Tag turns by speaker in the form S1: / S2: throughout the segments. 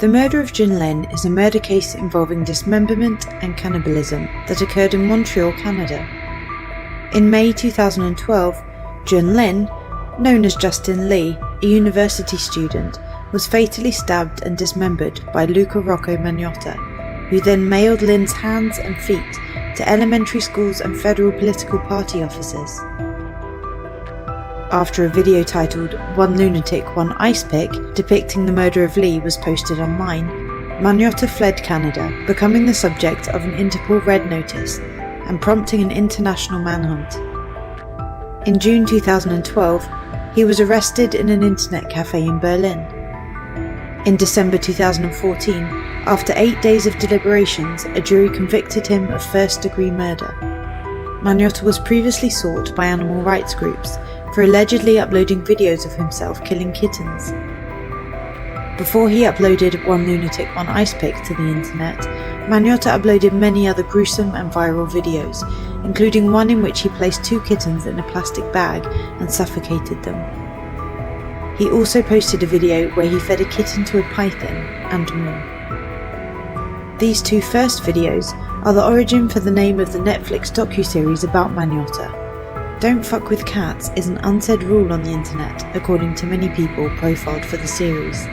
S1: The murder of Jun Lin is a murder case involving dismemberment and cannibalism that occurred in Montreal, Canada. In May 2012, Jun Lin, known as Justin Lee, a university student, was fatally stabbed and dismembered by Luca Rocco Magnotta, who then mailed Lin's hands and feet to elementary schools and federal political party offices. After a video titled "One Lunatic, One Ice Pick" depicting the murder of Lee was posted online, Magnotta fled Canada, becoming the subject of an Interpol Red Notice and prompting an international manhunt. In June 2012, he was arrested in an internet cafe in Berlin. In December 2014, after 8 days of deliberations, a jury convicted him of first-degree murder. Magnotta was previously sought by animal rights groups for allegedly uploading videos of himself killing kittens. Before he uploaded One Lunatic, One Ice Pick to the internet, Magnotta uploaded many other gruesome and viral videos, including one in which he placed 2 kittens in a plastic bag and suffocated them. He also posted a video where he fed a kitten to a python, and more. These 2 first videos are the origin for the name of the Netflix docuseries about Magnotta. Don't fuck with cats is an unsaid rule on the internet, according to many people profiled for the series.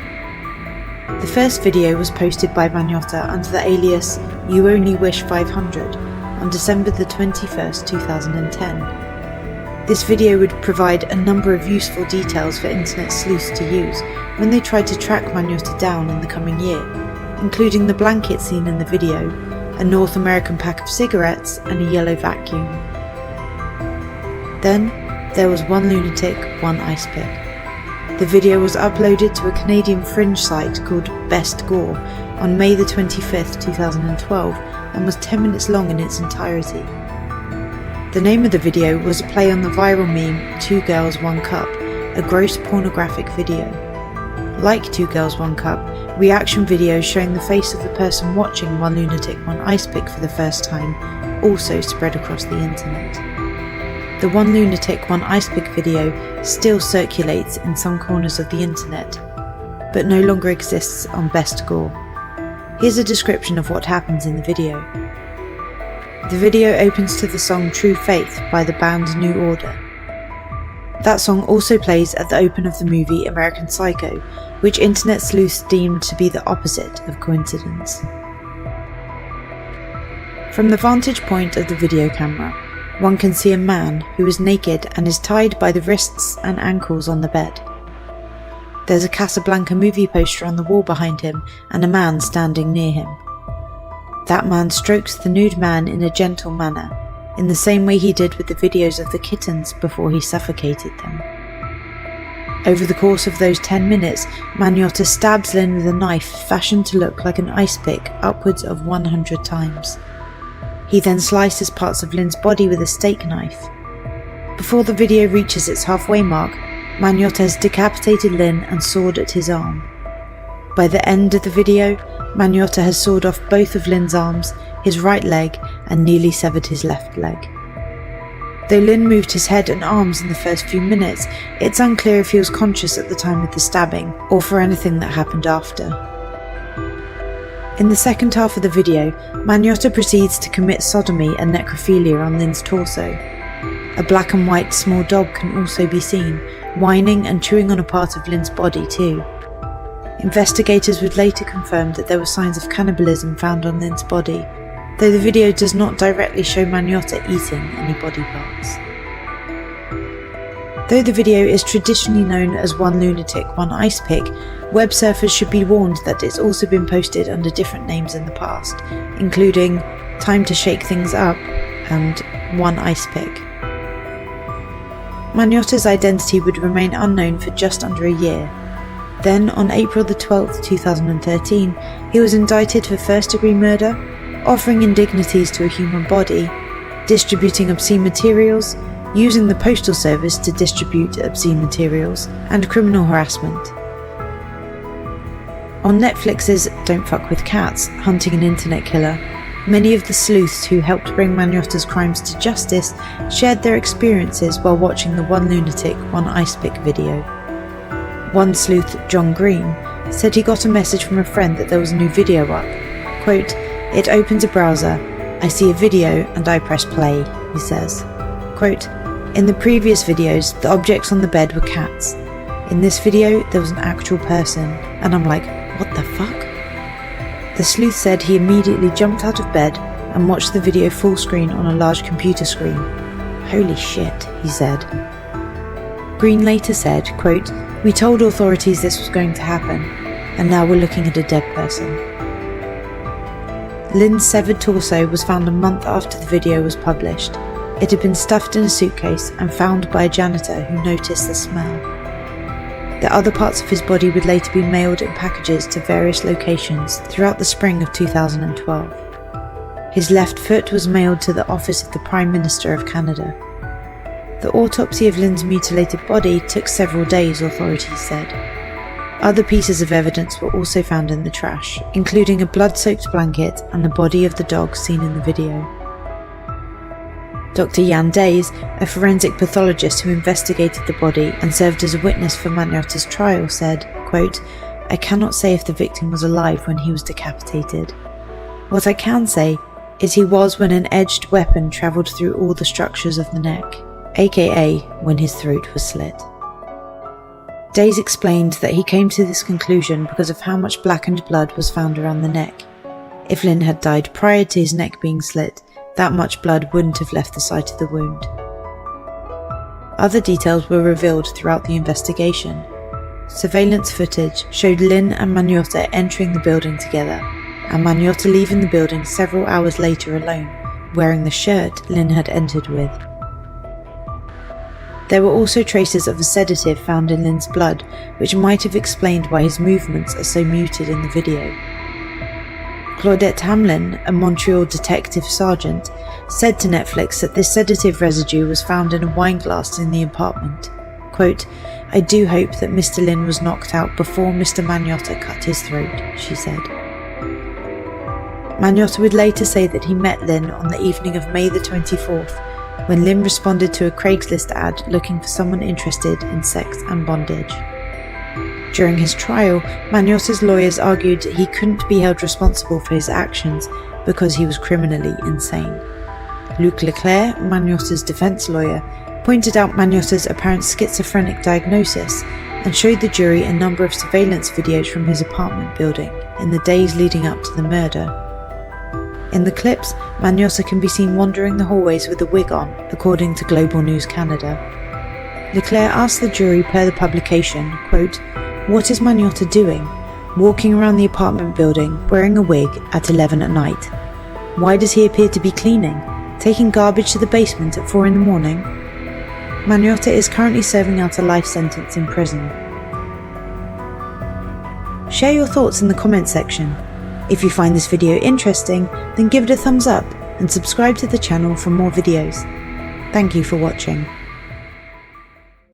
S1: The first video was posted by Magnotta under the alias You Only Wish 500 on December the 21st, 2010. This video would provide a number of useful details for internet sleuths to use when they tried to track Magnotta down in the coming year, including the blanket seen in the video, a North American pack of cigarettes, and a yellow vacuum. Then, there was One Lunatic, One Ice Pick. The video was uploaded to a Canadian fringe site called Best Gore on May the 25th, 2012, and was 10 minutes long in its entirety. The name of the video was a play on the viral meme 2 Girls, 1 Cup, a gross pornographic video. Like 2 Girls, 1 Cup, reaction videos showing the face of the person watching One Lunatic, One Ice Pick for the first time also spread across the internet. The One Lunatic, One Ice Pick video still circulates in some corners of the internet, but no longer exists on Best Gore. Here's a description of what happens in the video. The video opens to the song True Faith by the band New Order. That song also plays at the open of the movie American Psycho, which internet sleuths deemed to be the opposite of coincidence. From the vantage point of the video camera, one can see a man who is naked and is tied by the wrists and ankles on the bed. There's a Casablanca movie poster on the wall behind him and a man standing near him. That man strokes the nude man in a gentle manner, in the same way he did with the videos of the kittens before he suffocated them. Over the course of those 10 minutes, Magnotta stabs Lin with a knife fashioned to look like an ice pick upwards of 100 times. He then slices parts of Lin's body with a steak knife. Before the video reaches its halfway mark, Magnotta has decapitated Lin and sawed at his arm. By the end of the video, Magnotta has sawed off both of Lin's arms, his right leg, and nearly severed his left leg. Though Lin moved his head and arms in the first few minutes, it's unclear if he was conscious at the time of the stabbing, or for anything that happened after. In the second half of the video, Magnotta proceeds to commit sodomy and necrophilia on Lin's torso. A black and white small dog can also be seen, whining and chewing on a part of Lin's body too. Investigators would later confirm that there were signs of cannibalism found on Lin's body, though the video does not directly show Magnotta eating any body parts. Though the video is traditionally known as One Lunatic, One Ice Pick, web surfers should be warned that it's also been posted under different names in the past, including Time to Shake Things Up and One Ice Pick. Magnotta's identity would remain unknown for just under a year. Then, on April the 12th, 2013, he was indicted for first-degree murder, offering indignities to a human body, distributing obscene materials, using the postal service to distribute obscene materials, and criminal harassment. On Netflix's Don't Fuck With Cats, Hunting an Internet Killer, many of the sleuths who helped bring Magnotta's crimes to justice shared their experiences while watching the One Lunatic, One Ice Pick video. One sleuth, John Green, said he got a message from a friend that there was a new video up. Quote, "It opens a browser, I see a video and I press play," he says. Quote, "In the previous videos, the objects on the bed were cats. In this video, there was an actual person, and I'm like, what the fuck?" The sleuth said he immediately jumped out of bed and watched the video full screen on a large computer screen. "Holy shit," he said. Green later said, quote, "We told authorities this was going to happen, and now we're looking at a dead person." Lynn's severed torso was found a month after the video was published. It had been stuffed in a suitcase and found by a janitor who noticed the smell. The other parts of his body would later be mailed in packages to various locations throughout the spring of 2012. His left foot was mailed to the office of the Prime Minister of Canada. The autopsy of Lynn's mutilated body took several days, authorities said. Other pieces of evidence were also found in the trash, including a blood-soaked blanket and the body of the dog seen in the video. Dr. Jan Days, a forensic pathologist who investigated the body and served as a witness for Magnotta's trial, said, quote, "I cannot say if the victim was alive when he was decapitated. What I can say is he was when an edged weapon travelled through all the structures of the neck, aka when his throat was slit." Days explained that he came to this conclusion because of how much blackened blood was found around the neck. If Lynn had died prior to his neck being slit, that much blood wouldn't have left the site of the wound. Other details were revealed throughout the investigation. Surveillance footage showed Lynn and Magnotta entering the building together, and Magnotta leaving the building several hours later alone, wearing the shirt Lynn had entered with. There were also traces of a sedative found in Lynn's blood, which might have explained why his movements are so muted in the video. Claudette Hamlin, a Montreal detective sergeant, said to Netflix that this sedative residue was found in a wine glass in the apartment. Quote, "I do hope that Mr. Lynn was knocked out before Mr. Magnotta cut his throat," she said. Magnotta would later say that he met Lynn on the evening of May the 24th, when Lynn responded to a Craigslist ad looking for someone interested in sex and bondage. During his trial, Magnotta's lawyers argued he couldn't be held responsible for his actions because he was criminally insane. Luc Leclerc, Magnotta's defense lawyer, pointed out Magnotta's apparent schizophrenic diagnosis and showed the jury a number of surveillance videos from his apartment building in the days leading up to the murder. In the clips, Magnotta can be seen wandering the hallways with a wig on, according to Global News Canada. Leclerc asked the jury per the publication, quote, "What is Magnotta doing? Walking around the apartment building wearing a wig at 11 at night. Why does he appear to be cleaning? Taking garbage to the basement at 4 in the morning? Magnotta is currently serving out a life sentence in prison." Share your thoughts in the comment section. If you find this video interesting, then give it a thumbs up and subscribe to the channel for more videos. Thank you for watching.